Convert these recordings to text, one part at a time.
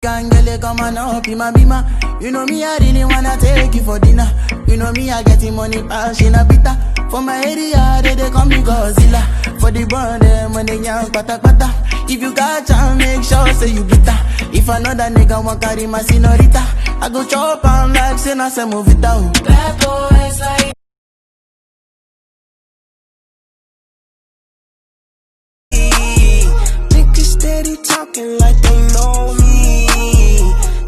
Can't get it, come on up in my bima. You know me, I really wanna take you for dinner. You know me, I getting money, passion a pita. For my area, they call me Godzilla. For the brand, them when they young, pata pata. If you got time, make sure say you bitter. If another nigga want carry my senorita, I go chop and like say na say move it out. Bad boys like niggas steady talking like they know me.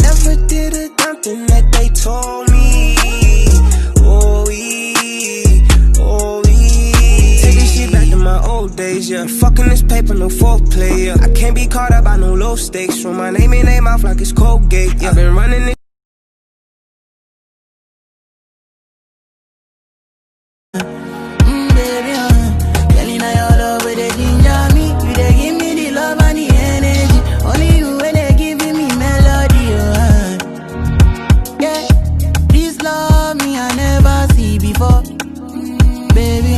Never did a damn thing that they told me. Take this shit back to my old days, yeah. Fucking this paper, no foreplay, yeah. I can't be caught up by no low stakes. Throw my name in their mouth like it's Colgate, yeah. I've been running this Baby, telling I all over they ginger me. You they give me the love and the energy. Only you when they giving me melody, yeah. This love me I never see before, baby.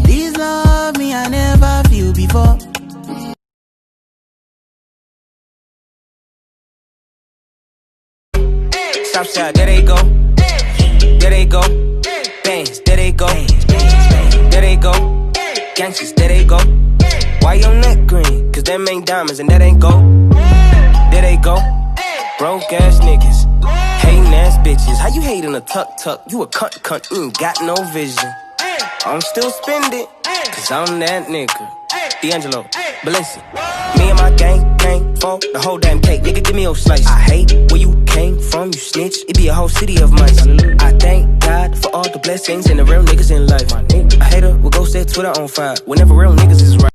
This love me I never feel before. Southside, there they go. There they go. Bangs, there they go. There they go. Gangsters, there they go. Why your neck green? Cause them ain't diamonds and that ain't gold. There they go. Broke ass niggas. Hating ass bitches. How you hating a tuck? You a cunt, you ain't got no vision. I'm still spending, cause I'm that nigga. D'Angelo, Balenci. Me and my gang for the whole damn cake. Nigga, give me your slice. I hate where you came from, you snitch. It be a whole city of mice. I thank God for all the blessings and the real niggas in life. A hater will go set Twitter on fire whenever real niggas is right.